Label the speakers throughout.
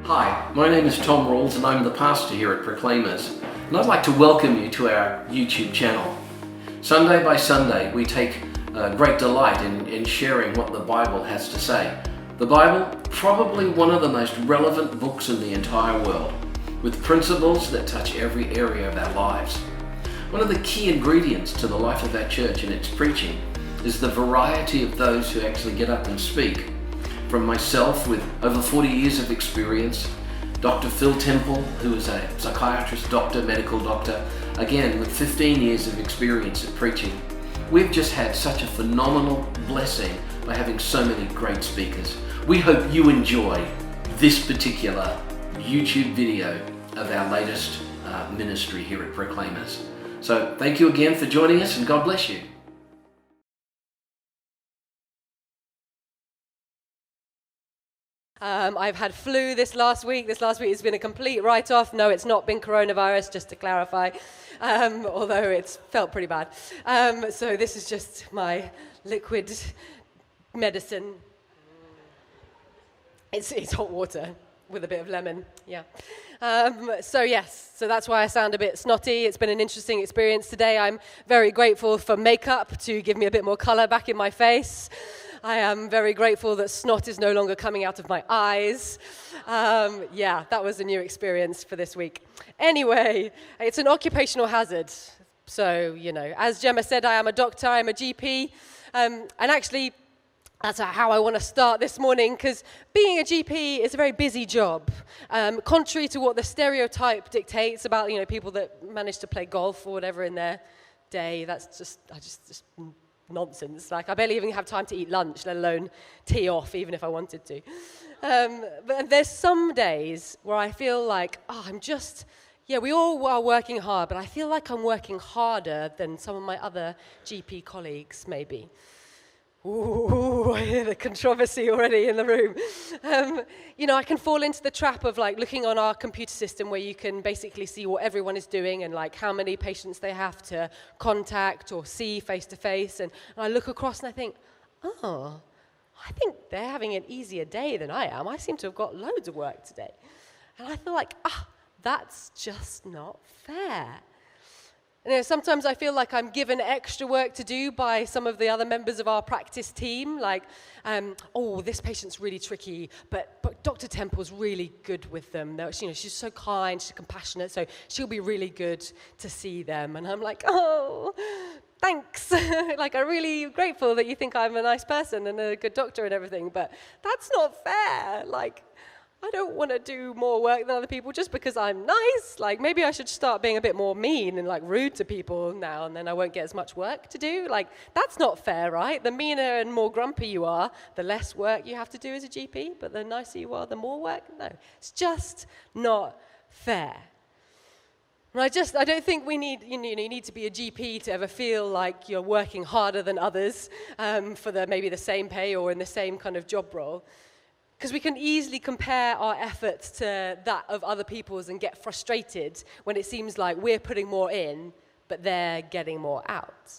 Speaker 1: Hi, my name is Tom Rawls and I'm the pastor here at Proclaimers, and I'd like to welcome you to our YouTube channel. Sunday by Sunday we take great delight in sharing what the Bible has to say. The Bible, probably one of the most relevant books in the entire world, with principles that touch every area of our lives. One of the key ingredients to the life of our church and its preaching is the variety of those who actually get up and speak. From myself with over 40 years of experience, Dr. Phil Temple, who is a psychiatrist, doctor, medical doctor, again with 15 years of experience at preaching. We've just had such a phenomenal blessing by having so many great speakers. We hope you enjoy this particular YouTube video of our latest ministry here at Proclaimers. So thank you again for joining us and God bless you.
Speaker 2: I've had flu this last week. This last week has been a complete write-off. No, it's not been coronavirus, just to clarify, although it's felt pretty bad. So this is just my liquid medicine. It's hot water with a bit of lemon, yeah. So that's why I sound a bit snotty. It's been an interesting experience today. I'm very grateful for makeup to give me a bit more color back in my face. I am very grateful that snot is no longer coming out of my eyes. That was a new experience for this week. Anyway, it's an occupational hazard. So, as Gemma said, I am a doctor, I'm a GP. And actually, that's how I want to start this morning, because being a GP is a very busy job. Contrary to what the stereotype dictates about, people that manage to play golf or whatever in their day, that's just nonsense. Like, I barely even have time to eat lunch, let alone tee off, even if I wanted to. But there's some days where I feel like, we all are working hard, but I feel like I'm working harder than some of my other GP colleagues, maybe. Ooh, I hear the controversy already in the room. I can fall into the trap of looking on our computer system where you can basically see what everyone is doing and how many patients they have to contact or see face to face. And I look across and I think, I think they're having an easier day than I am. I seem to have got loads of work today. And I feel like, that's just not fair. Sometimes I feel like I'm given extra work to do by some of the other members of our practice team, this patient's really tricky, but Dr. Temple's really good with them. She's so kind, she's compassionate, so she'll be really good to see them. And I'm like, thanks. I'm really grateful that you think I'm a nice person and a good doctor and everything, but that's not fair. I don't want to do more work than other people just because I'm nice. Maybe I should start being a bit more mean and rude to people now, and then I won't get as much work to do. That's not fair, right? The meaner and more grumpy you are, the less work you have to do as a GP, but the nicer you are, the more work. No, it's just not fair. And I don't think we need, you need to be a GP to ever feel like you're working harder than others for maybe the same pay or in the same kind of job role. Because we can easily compare our efforts to that of other people's and get frustrated when it seems like we're putting more in, but they're getting more out.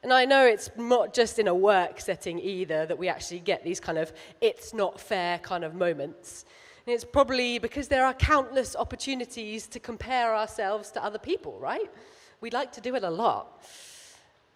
Speaker 2: And I know it's not just in a work setting either that we actually get these kind of it's not fair kind of moments. And it's probably because there are countless opportunities to compare ourselves to other people, right? We like to do it a lot.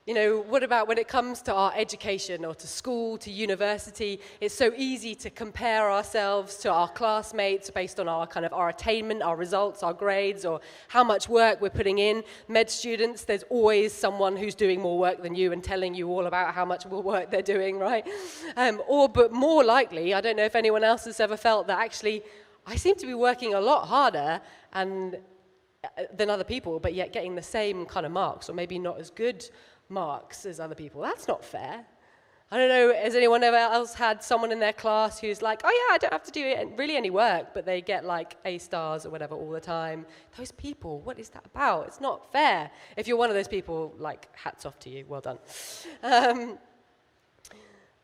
Speaker 2: What about when it comes to our education or to school, to university? It's so easy to compare ourselves to our classmates based on our attainment, our results, our grades, or how much work we're putting in. Med students, there's always someone who's doing more work than you and telling you all about how much more work they're doing, right? But more likely, I don't know if anyone else has ever felt that actually I seem to be working a lot harder than other people, but yet getting the same kind of marks, or maybe not as good marks as other people. That's not fair. I don't know, has anyone ever else had someone in their class who's like, I don't have to do really any work, but they get A stars or whatever all the time? Those people, what is that about? It's not fair. If you're one of those people, hats off to you, well done.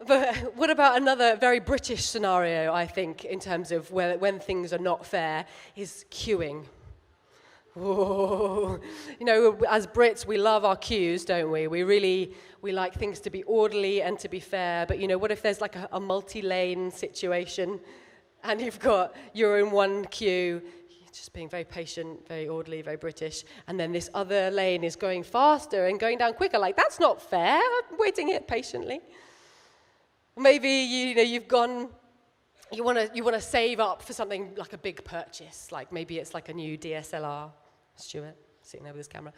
Speaker 2: But what about another very British scenario, I think, in terms of when things are not fair, is queuing. Whoa. As Brits, we love our queues, don't we? We like things to be orderly and to be fair. But what if there's a multi-lane situation and you're in one queue, just being very patient, very orderly, very British, and then this other lane is going faster and going down quicker. Like, that's not fair. I'm waiting here patiently. Maybe you want to save up for something like a big purchase. Like maybe it's like a new DSLR. Stuart sitting there with his camera.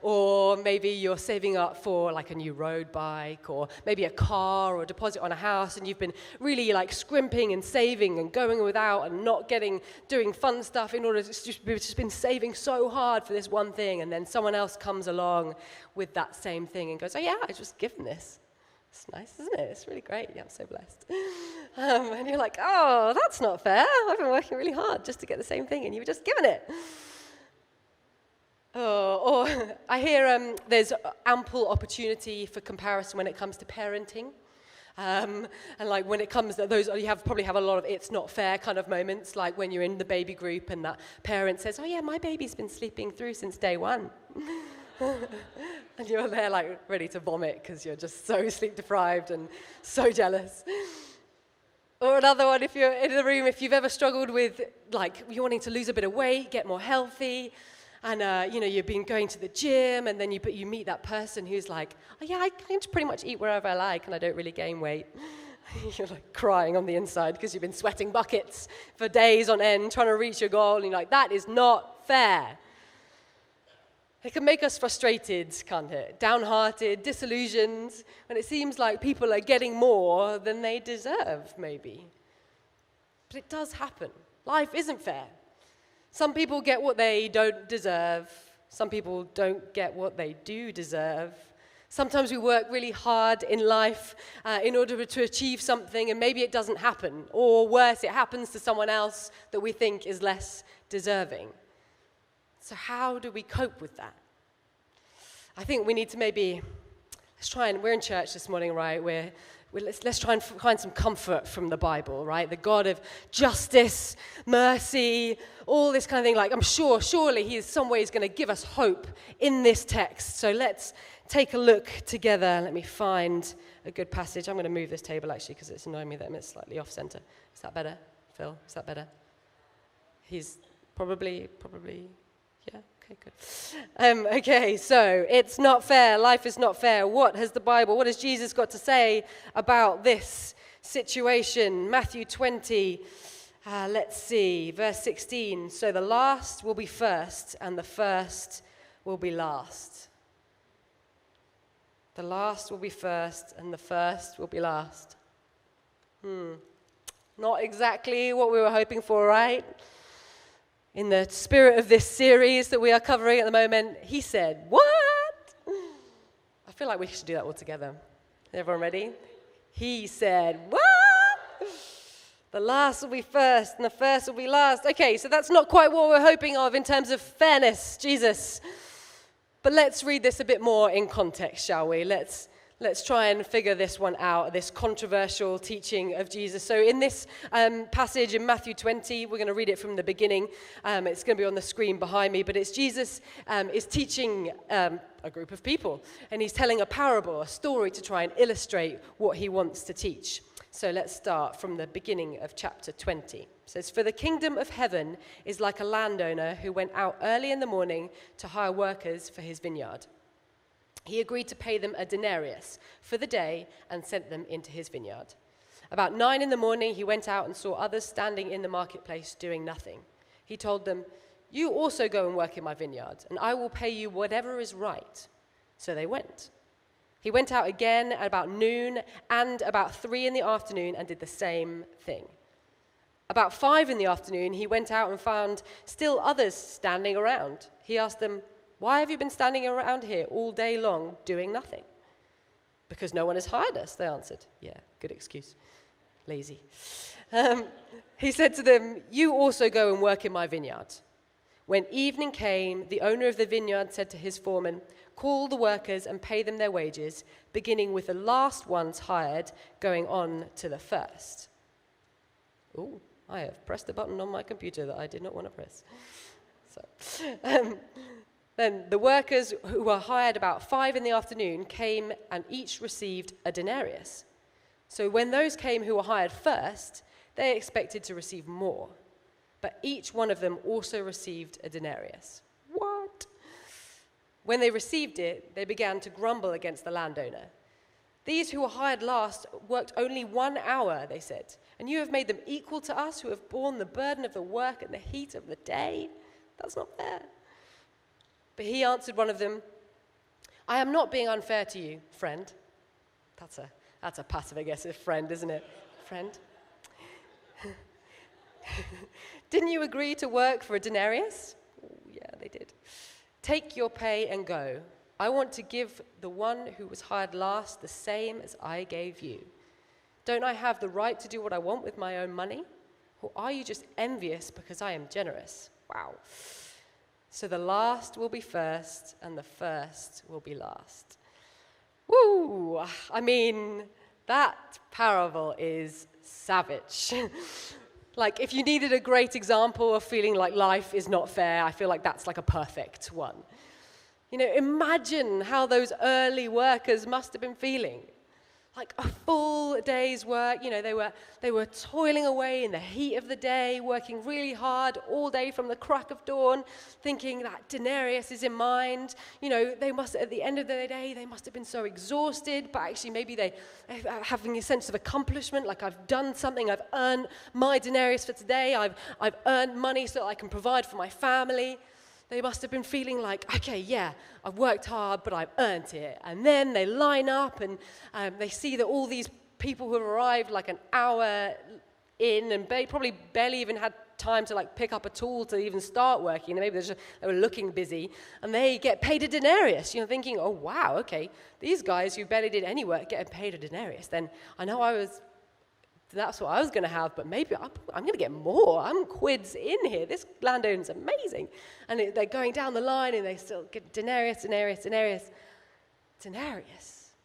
Speaker 2: Or maybe you're saving up for like a new road bike, or maybe a car, or a deposit on a house, and you've been really like scrimping and saving and going without and not doing fun stuff in order to you've just been saving so hard for this one thing, and then someone else comes along with that same thing and goes, oh yeah, I was just given this. It's nice, isn't it? It's really great. Yeah, I'm so blessed. And you're like, oh, that's not fair. I've been working really hard just to get the same thing, and you were just given it. Or I hear there's ample opportunity for comparison when it comes to parenting. And like when it comes to those, probably have a lot of it's not fair kind of moments, like when you're in the baby group and that parent says, oh yeah, my baby's been sleeping through since day one. And you're there like ready to vomit because you're just so sleep deprived and so jealous. Or another one, if you're in the room, if you've ever struggled with like you're wanting to lose a bit of weight, get more healthy, and you've been going to the gym, and then you meet that person who's like, oh yeah, I can pretty much eat wherever I like, and I don't really gain weight. You're like crying on the inside because you've been sweating buckets for days on end trying to reach your goal, and you're like, that is not fair. It can make us frustrated, can't it? Downhearted, disillusioned, when it seems like people are getting more than they deserve, maybe. But it does happen. Life isn't fair. Some people get what they don't deserve. Some people don't get what they do deserve. Sometimes we work really hard in life in order to achieve something, and maybe it doesn't happen. Or worse, it happens to someone else that we think is less deserving. So how do we cope with that? I think we need to we're in church this morning, right? Let's try and find some comfort from the Bible, right? The God of justice, mercy, all this kind of thing. Like, I'm surely he is some ways going to give us hope in this text. So let's take a look together. Let me find a good passage. I'm going to move this table, actually, because it's annoying me that it's slightly off-center. Is that better, Phil? Is that better? He's probably, yeah, okay, good. Okay, so it's not fair. Life is not fair. What has Jesus got to say about this situation? Matthew 20, let's see, verse 16. So the last will be first, and the first will be last. The last will be first, and the first will be last. Not exactly what we were hoping for, right? In the spirit of this series that we are covering at the moment, he said, what? I feel like we should do that all together. Everyone ready? He said, what? The last will be first, and the first will be last. Okay, so that's not quite what we're hoping of in terms of fairness, Jesus. But let's read this a bit more in context, shall we? Let's try and figure this one out, this controversial teaching of Jesus. So in this passage in Matthew 20, we're going to read it from the beginning. It's going to be on the screen behind me, but it's Jesus is teaching a group of people, and he's telling a parable, a story to try and illustrate what he wants to teach. So let's start from the beginning of chapter 20. It says, "For the kingdom of heaven is like a landowner who went out early in the morning to hire workers for his vineyard. He agreed to pay them a denarius for the day and sent them into his vineyard. About 9 a.m, he went out and saw others standing in the marketplace doing nothing. He told them, 'You also go and work in my vineyard, and I will pay you whatever is right.' So they went. He went out again at about noon and about 3 p.m. and did the same thing. About 5 p.m, he went out and found still others standing around. He asked them, 'Why have you been standing around here all day long doing nothing?' 'Because no one has hired us,' they answered. Yeah, good excuse. Lazy. He said to them, 'You also go and work in my vineyard.' When evening came, the owner of the vineyard said to his foreman, 'Call the workers and pay them their wages, beginning with the last ones hired, going on to the first.'" Ooh, I have pressed a button on my computer that I did not want to press. Then the workers who were hired about 5 p.m. came and each received a denarius. So when those came who were hired first, they expected to receive more. But each one of them also received a denarius. What? When they received it, they began to grumble against the landowner. These who were hired last worked only 1 hour, they said, and you have made them equal to us who have borne the burden of the work and the heat of the day. That's not fair. But he answered one of them, I am not being unfair to you, friend. That's a passive-aggressive friend, isn't it? Friend. Didn't you agree to work for a denarius? Oh, yeah, they did. Take your pay and go. I want to give the one who was hired last the same as I gave you. Don't I have the right to do what I want with my own money? Or are you just envious because I am generous? Wow. So the last will be first, and the first will be last. Woo! I mean, that parable is savage. Like, if you needed a great example of feeling like life is not fair, I feel like that's like a perfect one. You know, imagine how those early workers must have been feeling. Like a full day's work, you know, they were toiling away in the heat of the day, working really hard all day from the crack of dawn, thinking that denarius is in mind. You know, they must, at the end of the day, they must have been so exhausted, but actually maybe they having a sense of accomplishment, like I've done something, I've earned my denarius for today, I've earned money so that I can provide for my family. They must have been feeling like, okay, yeah, I've worked hard, but I've earned it. And then they line up and they see that all these people who have arrived like an hour in and probably barely even had time to like pick up a tool to even start working. Maybe they were looking busy. And they get paid a denarius, you know, thinking, oh, wow, okay, these guys who barely did any work get paid a denarius. Then I know that's what I was going to have, but maybe I'm going to get more. I'm quids in here. This landowner's amazing. And they're going down the line, and they still get denarius. Denarius,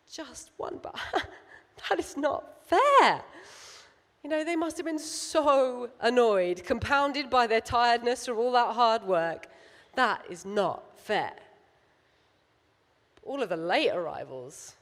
Speaker 2: just one bar. That is not fair. You know, they must have been so annoyed, compounded by their tiredness from all that hard work. That is not fair. All of the late arrivals,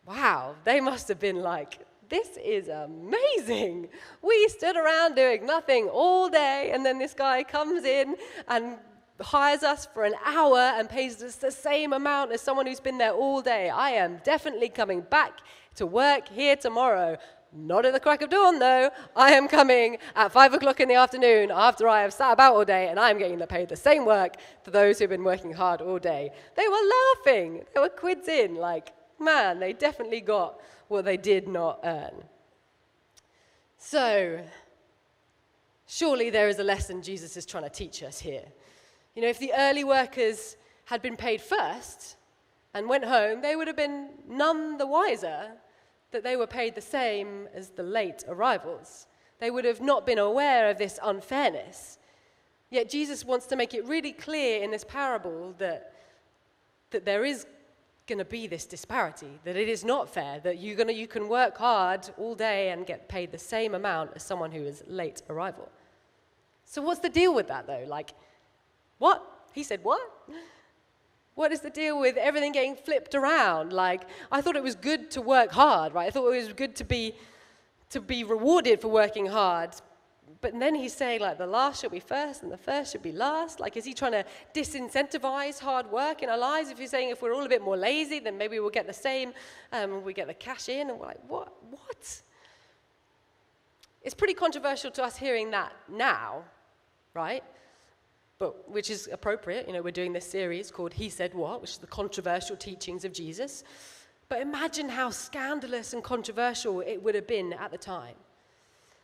Speaker 2: wow, they must have been like, this is amazing. We stood around doing nothing all day, and then this guy comes in and hires us for an hour and pays us the same amount as someone who's been there all day. I am definitely coming back to work here tomorrow. Not at the crack of dawn, though. I am coming at 5 o'clock in the afternoon after I have sat about all day, and I'm getting paid the same work for those who've been working hard all day. They were laughing. They were quids in, like, man, they definitely got what they did not earn. So, surely there is a lesson Jesus is trying to teach us here. You know, if the early workers had been paid first and went home, they would have been none the wiser that they were paid the same as the late arrivals. They would have not been aware of this unfairness. Yet Jesus wants to make it really clear in this parable that there is going to be this disparity, that it is not fair, that you can work hard all day and get paid the same amount as someone who is late arrival. So what's the deal with that, though? Like, what? He said what? What is the deal with everything getting flipped around? Like, I thought it was good to work hard, right? I thought it was good to be rewarded for working hard. But then he's saying, like, the last should be first and the first should be last. Like, is he trying to disincentivize hard work in our lives? If he's saying if we're all a bit more lazy, then maybe we'll get the same, we get the cash in, and we're like, what? It's pretty controversial to us hearing that now, right? But which is appropriate. You know, we're doing this series called He Said What, which is the controversial teachings of Jesus. But imagine how scandalous and controversial it would have been at the time.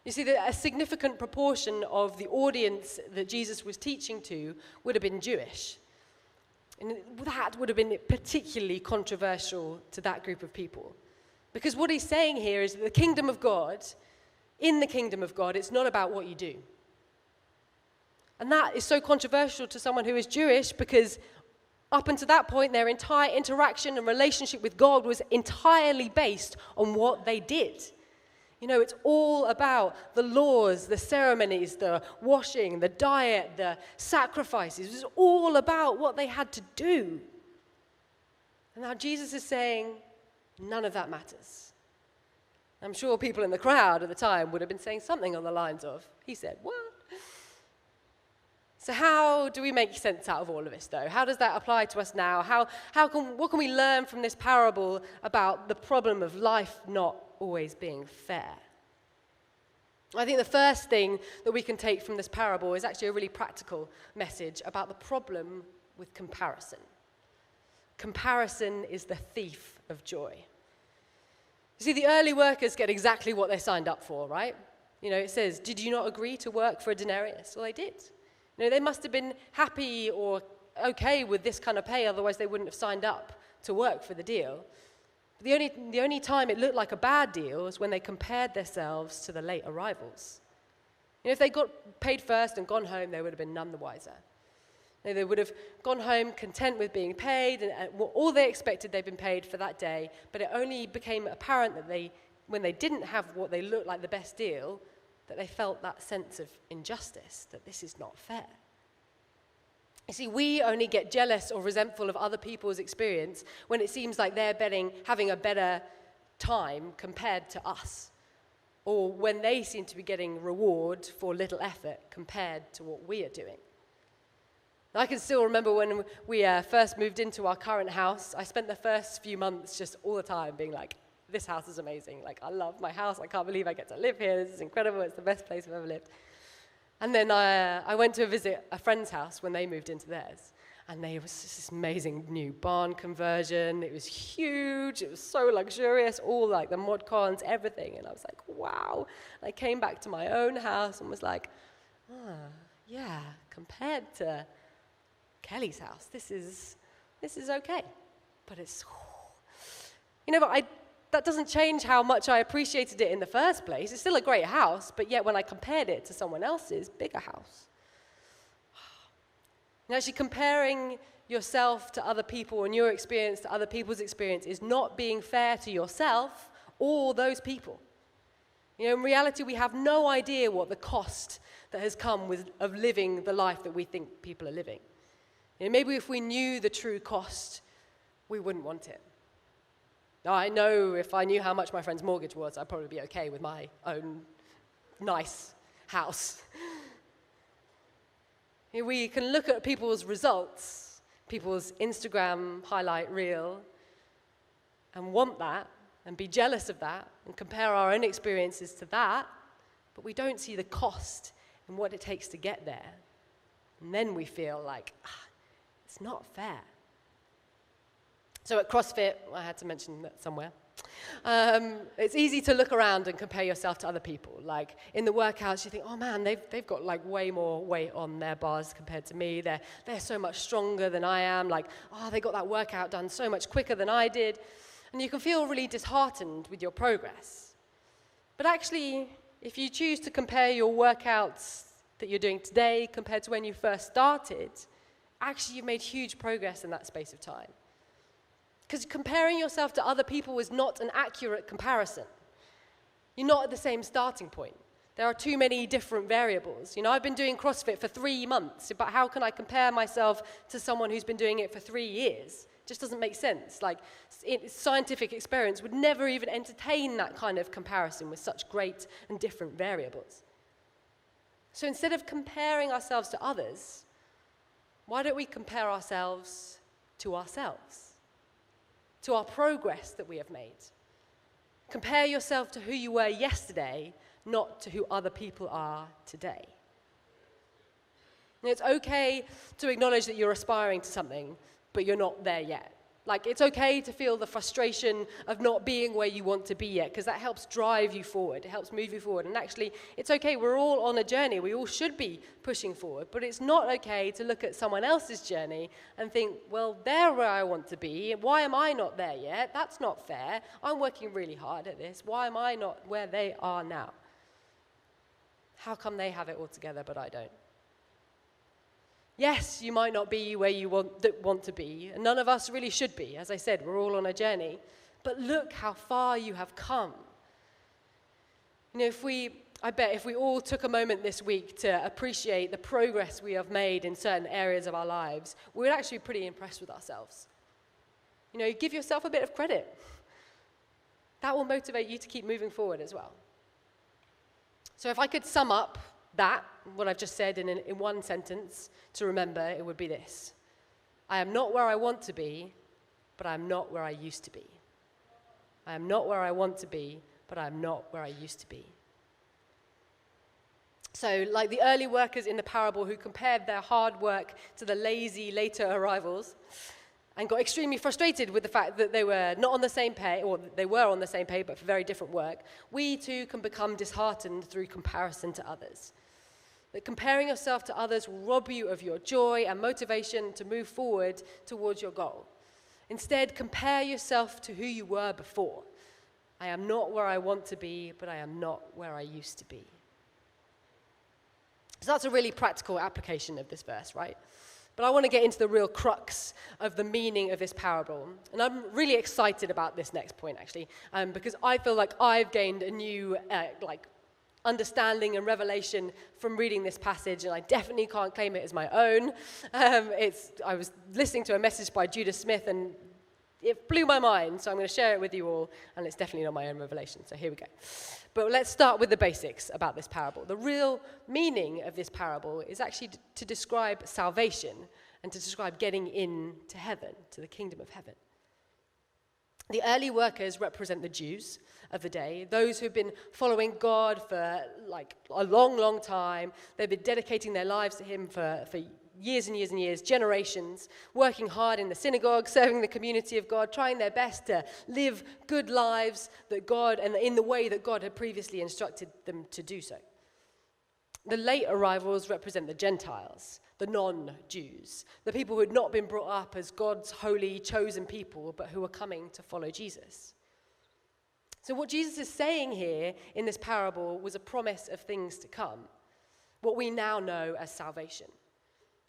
Speaker 2: You see, that a significant proportion of the audience that Jesus was teaching to would have been Jewish. And that would have been particularly controversial to that group of people. Because what he's saying here is that the kingdom of God, in the kingdom of God, it's not about what you do. And that is so controversial to someone who is Jewish because up until that point, their entire interaction and relationship with God was entirely based on what they did. You know, it's all about the laws, the ceremonies, the washing, the diet, the sacrifices. It's all about what they had to do. And now Jesus is saying, none of that matters. I'm sure people in the crowd at the time would have been saying something on the lines of, he said, what? So how do we make sense out of all of this, though? How does that apply to us now? What can we learn from this parable about the problem of life not always being fair? I think the first thing that we can take from this parable is actually a really practical message about the problem with comparison. Comparison is the thief of joy. You see, the early workers get exactly what they signed up for, right? It says, did you not agree to work for a denarius? Well, they did. They must have been happy or okay with this kind of pay, otherwise they wouldn't have signed up to work for the deal. But the only time it looked like a bad deal was when they compared themselves to the late arrivals. If they got paid first and gone home, they would have been none the wiser. They would have gone home content with being paid, and all they expected they'd been paid for that day, but it only became apparent that when they didn't have what they looked like the best deal, that they felt that sense of injustice, that this is not fair. You see, we only get jealous or resentful of other people's experience when it seems like they're having a better time compared to us, or when they seem to be getting reward for little effort compared to what we are doing. I can still remember when we first moved into our current house, I spent the first few months just all the time being like, this house is amazing. Like, I love my house. I can't believe I get to live here. This is incredible. It's the best place I've ever lived. And then I went to visit a friend's house when they moved into theirs. And there was this amazing new barn conversion. It was huge. It was so luxurious, all like the mod cons, everything. And I was like, wow. And I came back to my own house and was like, yeah, compared to Kelly's house, this is okay. But it's, that doesn't change how much I appreciated it in the first place. It's still a great house, but yet when I compared it to someone else's bigger house. And actually comparing yourself to other people and your experience to other people's experience is not being fair to yourself or those people. In reality, we have no idea what the cost that has come of living the life that we think people are living. Maybe if we knew the true cost, we wouldn't want it. Now, I know if I knew how much my friend's mortgage was, I'd probably be okay with my own nice house. We can look at people's results, people's Instagram highlight reel, and want that, and be jealous of that, and compare our own experiences to that, but we don't see the cost and what it takes to get there. And then we feel like, it's not fair. So at CrossFit, I had to mention that somewhere, it's easy to look around and compare yourself to other people. Like in the workouts, you think, oh man, they've got like way more weight on their bars compared to me. They're so much stronger than I am. Like, they got that workout done so much quicker than I did. And you can feel really disheartened with your progress. But actually, if you choose to compare your workouts that you're doing today compared to when you first started, actually you've made huge progress in that space of time. Because comparing yourself to other people is not an accurate comparison. You're not at the same starting point. There are too many different variables. I've been doing CrossFit for 3 months, but how can I compare myself to someone who's been doing it for 3 years? It just doesn't make sense. Like, scientific experience would never even entertain that kind of comparison with such great and different variables. So instead of comparing ourselves to others, why don't we compare ourselves to ourselves? To our progress that we have made. Compare yourself to who you were yesterday, not to who other people are today. And it's okay to acknowledge that you're aspiring to something, but you're not there yet. Like, it's okay to feel the frustration of not being where you want to be yet, because that helps drive you forward. It helps move you forward. And actually, it's okay. We're all on a journey. We all should be pushing forward. But it's not okay to look at someone else's journey and think, well, they're where I want to be. Why am I not there yet? That's not fair. I'm working really hard at this. Why am I not where they are now? How come they have it all together, but I don't? Yes, you might not be where you want to be, and none of us really should be. As I said, we're all on a journey. But look how far you have come. I bet if we all took a moment this week to appreciate the progress we have made in certain areas of our lives, we would actually be pretty impressed with ourselves. Give yourself a bit of credit. That will motivate you to keep moving forward as well. So if I could sum up that, what I've just said, in one sentence to remember, it would be this. I am not where I want to be, but I am not where I used to be. I am not where I want to be, but I am not where I used to be. So, like the early workers in the parable who compared their hard work to the lazy later arrivals and got extremely frustrated with the fact that they were not on the same pay, or they were on the same pay but for very different work, we too can become disheartened through comparison to others. That comparing yourself to others will rob you of your joy and motivation to move forward towards your goal. Instead, compare yourself to who you were before. I am not where I want to be, but I am not where I used to be. So that's a really practical application of this verse, right? But I want to get into the real crux of the meaning of this parable. And I'm really excited about this next point, actually, because I feel like I've gained a new understanding and revelation from reading this passage, and I definitely can't claim it as my own. I was listening to a message by Judah Smith, and it blew my mind, so I'm going to share it with you all, and it's definitely not my own revelation, so here we go. But let's start with the basics about this parable. The real meaning of this parable is actually to describe salvation and to describe getting into heaven, to the kingdom of heaven. The early workers represent the Jews of the day, those who've been following God for like a long, long time. They've been dedicating their lives to him for years and years and years, generations, working hard in the synagogue, serving the community of God, trying their best to live good lives that God, and in the way that God had previously instructed them to do so. The late arrivals represent the Gentiles, the non-Jews, the people who had not been brought up as God's holy, chosen people, but who were coming to follow Jesus. So what Jesus is saying here in this parable was a promise of things to come, what we now know as salvation.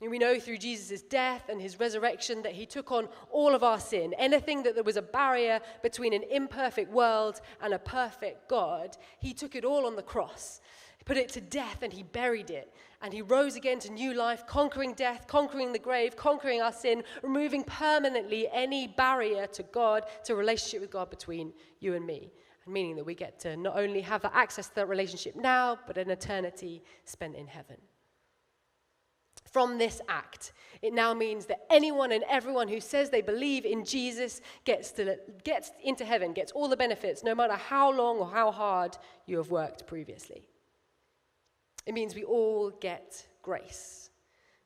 Speaker 2: And we know through Jesus' death and his resurrection that he took on all of our sin. Anything that there was a barrier between an imperfect world and a perfect God, he took it all on the cross. He put it to death and he buried it. And he rose again to new life, conquering death, conquering the grave, conquering our sin, removing permanently any barrier to God, to relationship with God between you and me. And meaning that we get to not only have that access to that relationship now, but an eternity spent in heaven. From this act, it now means that anyone and everyone who says they believe in Jesus gets into heaven, gets all the benefits, no matter how long or how hard you have worked previously. It means we all get grace.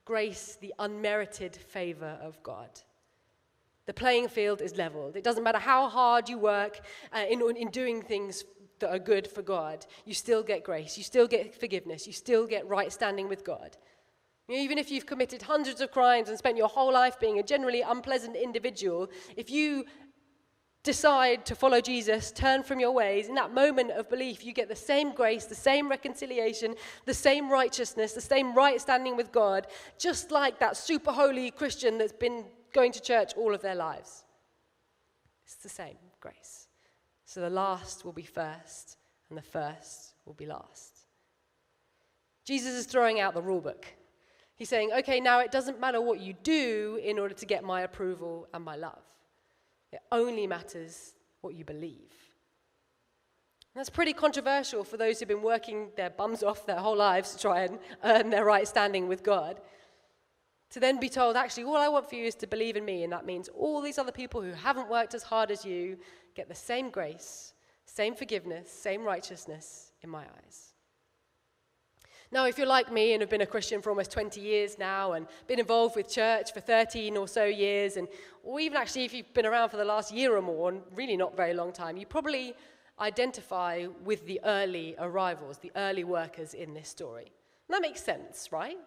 Speaker 2: Grace, the unmerited favor of God. The playing field is leveled. It doesn't matter how hard you work in doing things that are good for God. You still get grace. You still get forgiveness. You still get right standing with God. Even if you've committed hundreds of crimes and spent your whole life being a generally unpleasant individual, if you decide to follow Jesus, turn from your ways, in that moment of belief, you get the same grace, the same reconciliation, the same righteousness, the same right standing with God, just like that super holy Christian that's been going to church all of their lives. It's the same grace. So the last will be first, and the first will be last. Jesus is throwing out the rule book. He's saying, okay, now it doesn't matter what you do in order to get my approval and my love. It only matters what you believe. And that's pretty controversial for those who've been working their bums off their whole lives to try and earn their right standing with God. To then be told, actually, all I want for you is to believe in me, and that means all these other people who haven't worked as hard as you get the same grace, same forgiveness, same righteousness in my eyes. Now, if you're like me and have been a Christian for almost 20 years now and been involved with church for 13 or so years, or even actually if you've been around for the last year or more, and really not very long time, you probably identify with the early arrivals, the early workers in this story. And that makes sense, right?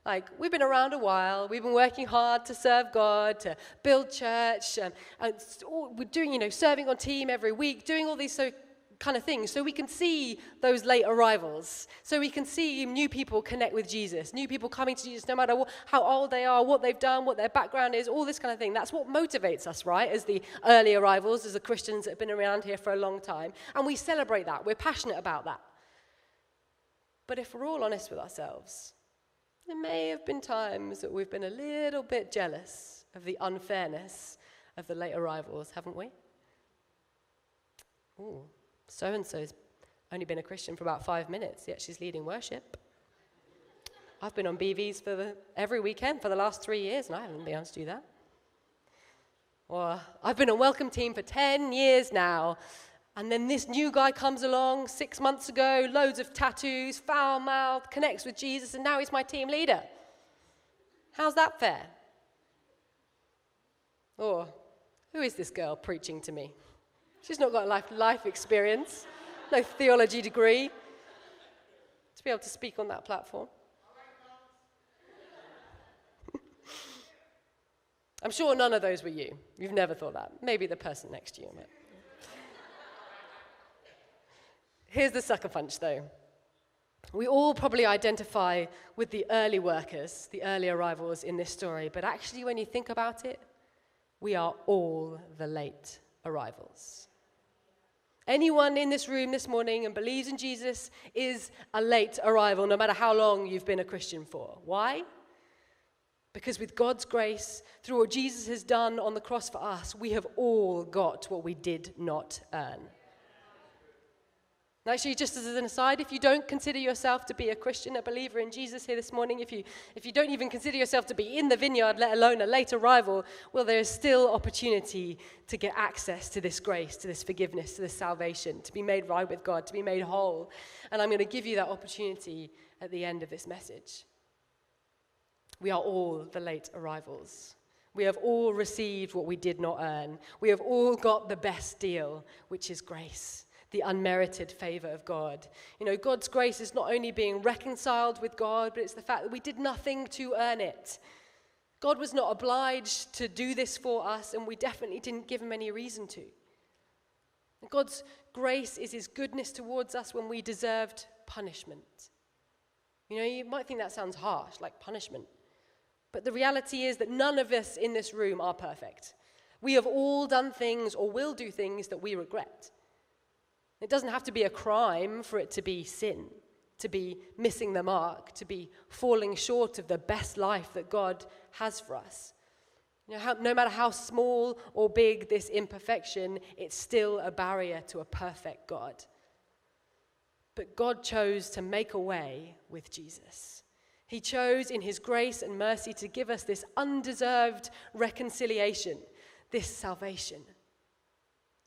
Speaker 2: Like, we've been around a while, we've been working hard to serve God, to build church, and we're doing, serving on team every week, doing all these kind of things, so we can see those late arrivals, so we can see new people connect with Jesus, new people coming to Jesus no matter how old they are, what they've done, what their background is, all this kind of thing. That's what motivates us, right, as the early arrivals, as the Christians that have been around here for a long time, and we celebrate that. We're passionate about that. But if we're all honest with ourselves, there may have been times that we've been a little bit jealous of the unfairness of the late arrivals, haven't we? ooh, so-and-so's only been a Christian for about 5 minutes, yet she's leading worship. I've been on BVs every weekend for the last 3 years, and I haven't been able to do that. Or I've been on welcome team for 10 years now, and then this new guy comes along 6 months ago, loads of tattoos, foul mouth, connects with Jesus, and now he's my team leader. How's that fair? Or, who is this girl preaching to me? She's not got life experience, no theology degree to be able to speak on that platform. I'm sure none of those were you. You've never thought that. Maybe the person next to you. Here's the sucker punch, though. We all probably identify with the early workers, the early arrivals in this story, but actually when you think about it, we are all the late arrivals. Anyone in this room this morning and believes in Jesus is a late arrival, no matter how long you've been a Christian for. Why? Because with God's grace, through what Jesus has done on the cross for us, we have all got what we did not earn. And actually, just as an aside, if you don't consider yourself to be a Christian, a believer in Jesus here this morning, if you don't even consider yourself to be in the vineyard, let alone a late arrival, well, there is still opportunity to get access to this grace, to this forgiveness, to this salvation, to be made right with God, to be made whole. And I'm going to give you that opportunity at the end of this message. We are all the late arrivals. We have all received what we did not earn. We have all got the best deal, which is grace, the unmerited favor of God. You know, God's grace is not only being reconciled with God, but it's the fact that we did nothing to earn it. God was not obliged to do this for us, and we definitely didn't give him any reason to. God's grace is his goodness towards us when we deserved punishment. You know, you might think that sounds harsh, like punishment. But the reality is that none of us in this room are perfect. We have all done things or will do things that we regret. It doesn't have to be a crime for it to be sin, to be missing the mark, to be falling short of the best life that God has for us. You know, no matter how small or big this imperfection, it's still a barrier to a perfect God. But God chose to make a way with Jesus. He chose in his grace and mercy to give us this undeserved reconciliation, this salvation.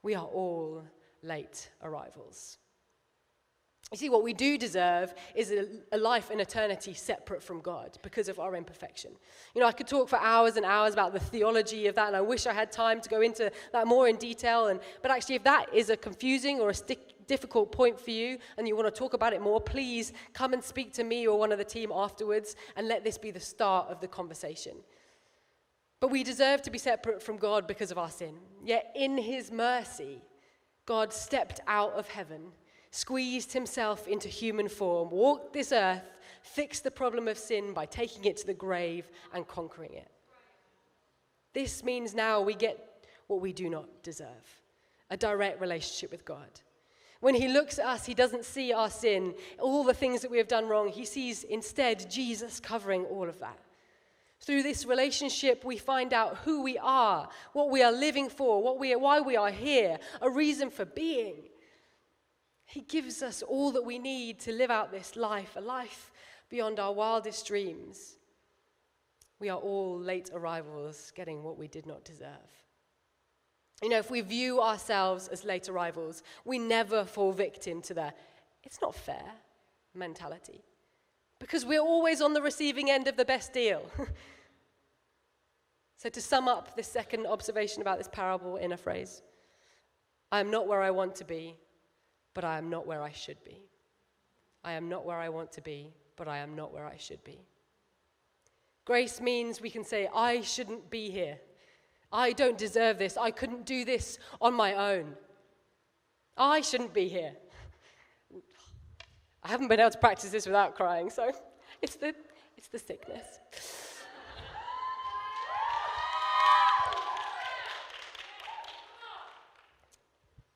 Speaker 2: We are all late arrivals. You see, what we do deserve is a life in eternity separate from God because of our imperfection. You know, I could talk for hours and hours about the theology of that, and I wish I had time to go into that more in detail. But actually, if that is a confusing or a difficult point for you and you want to talk about it more, please come and speak to me or one of the team afterwards and let this be the start of the conversation. But we deserve to be separate from God because of our sin. Yet in his mercy, God stepped out of heaven, squeezed himself into human form, walked this earth, fixed the problem of sin by taking it to the grave and conquering it. This means now we get what we do not deserve, a direct relationship with God. When he looks at us, he doesn't see our sin, all the things that we have done wrong. He sees instead Jesus covering all of that. Through this relationship, we find out who we are, what we are living for, why we are here, a reason for being. He gives us all that we need to live out this life, a life beyond our wildest dreams. We are all late arrivals getting what we did not deserve. You know, if we view ourselves as late arrivals, we never fall victim to the "it's not fair" mentality. Because we're always on the receiving end of the best deal. So to sum up this second observation about this parable in a phrase, I am not where I want to be, but I am not where I should be. I am not where I want to be, but I am not where I should be. Grace means we can say, I shouldn't be here. I don't deserve this. I couldn't do this on my own. I shouldn't be here. I haven't been able to practice this without crying, so it's the sickness.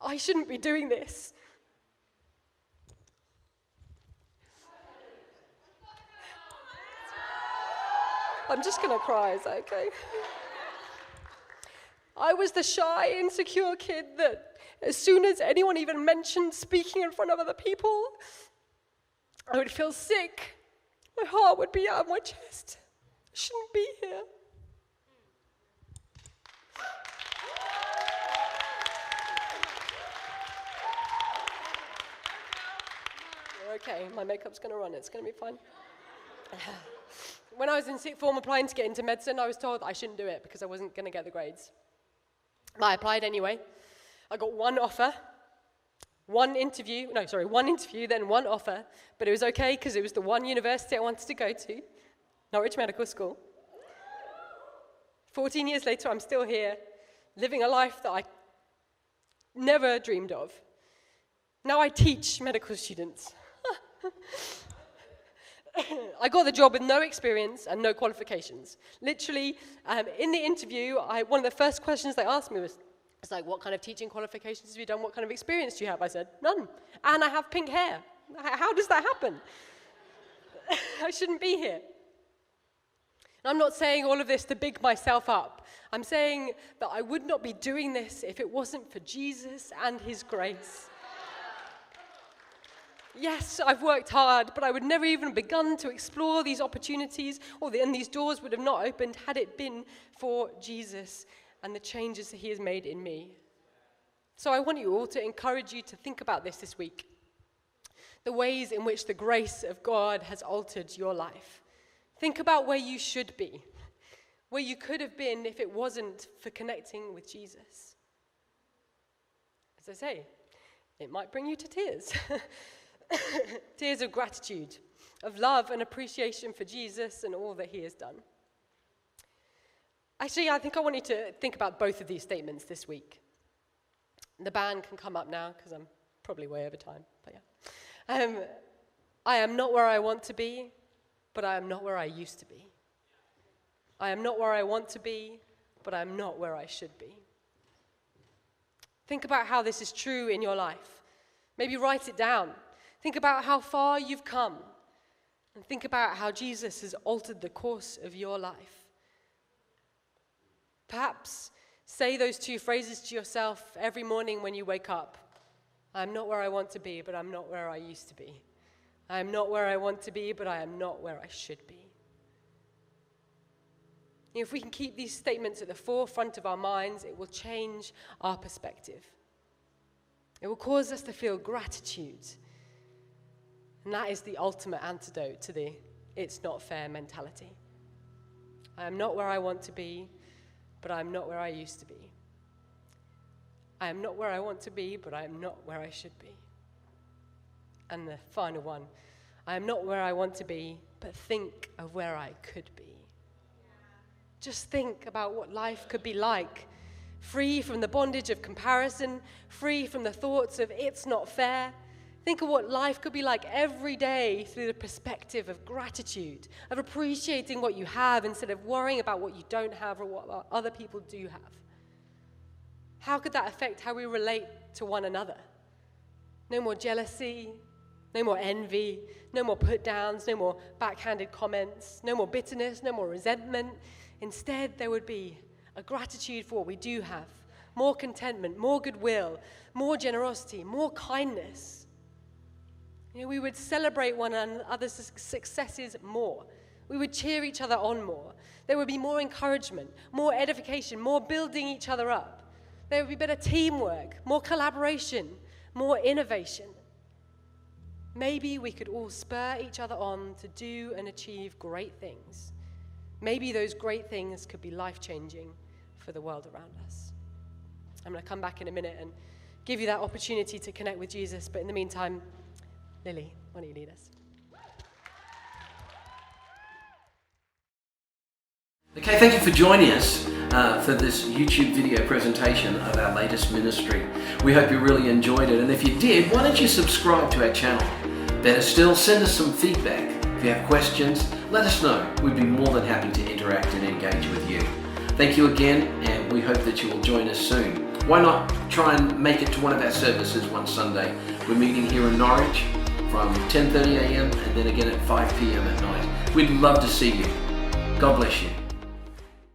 Speaker 2: I shouldn't be doing this. I'm just going to cry, is that okay? I was the shy, insecure kid that as soon as anyone even mentioned speaking in front of other people, I would feel sick. My heart would be out of my chest. I shouldn't be here. Okay, my makeup's going to run. It's going to be fine. When I was in sixth form applying to get into medicine, I was told I shouldn't do it because I wasn't going to get the grades. But I applied anyway. I got one interview, then one offer, but it was okay because it was the one university I wanted to go to, Norwich Medical School. 14 years later, I'm still here, living a life that I never dreamed of. Now I teach medical students. I got the job with no experience and no qualifications. Literally, in the interview, one of the first questions they asked me was like, what kind of teaching qualifications have you done? What kind of experience do you have? I said, none. And I have pink hair. How does that happen? I shouldn't be here. And I'm not saying all of this to big myself up. I'm saying that I would not be doing this if it wasn't for Jesus and his grace. Yes, I've worked hard, but I would never even have begun to explore these opportunities, and these doors would have not opened had it been for Jesus and the changes that he has made in me. So I want you all to encourage you to think about this week. The ways in which the grace of God has altered your life. Think about where you should be, where you could have been if it wasn't for connecting with Jesus. As I say, it might bring you to tears. Tears of gratitude, of love and appreciation for Jesus and all that he has done. Actually, I think I want you to think about both of these statements this week. The band can come up now because I'm probably way over time, but yeah. I am not where I want to be, but I am not where I used to be. I am not where I want to be, but I am not where I should be. Think about how this is true in your life. Maybe write it down. Think about how far you've come, and think about how Jesus has altered the course of your life. Perhaps say those two phrases to yourself every morning when you wake up. I'm not where I want to be, but I'm not where I used to be. I am not where I want to be, but I am not where I should be. If we can keep these statements at the forefront of our minds, it will change our perspective. It will cause us to feel gratitude. And that is the ultimate antidote to the it's not fair mentality. I am not where I want to be, but I am not where I used to be. I am not where I want to be, but I am not where I should be. And the final one, I am not where I want to be, but think of where I could be. Just think about what life could be like, free from the bondage of comparison, free from the thoughts of it's not fair. Think of what life could be like every day through the perspective of gratitude, of appreciating what you have instead of worrying about what you don't have or what other people do have. How could that affect how we relate to one another? No more jealousy, no more envy, no more put-downs, no more backhanded comments, no more bitterness, no more resentment. Instead, there would be a gratitude for what we do have, more contentment, more goodwill, more generosity, more kindness. We would celebrate one another's successes more. We would cheer each other on more. There would be more encouragement, more edification, more building each other up. There would be better teamwork, more collaboration, more innovation. Maybe we could all spur each other on to do and achieve great things. Maybe those great things could be life-changing for the world around us. I'm going to come back in a minute and give you that opportunity to connect with Jesus, but in the meantime, Lily, why don't you lead us?
Speaker 1: Okay, thank you for joining us for this YouTube video presentation of our latest ministry. We hope you really enjoyed it, and if you did, why don't you subscribe to our channel? Better still, send us some feedback. If you have questions, let us know. We'd be more than happy to interact and engage with you. Thank you again, and we hope that you will join us soon. Why not try and make it to one of our services one Sunday? We're meeting here in Norwich from 10:30 a.m. and then again at 5 p.m. at night. We'd love to see you. God bless you.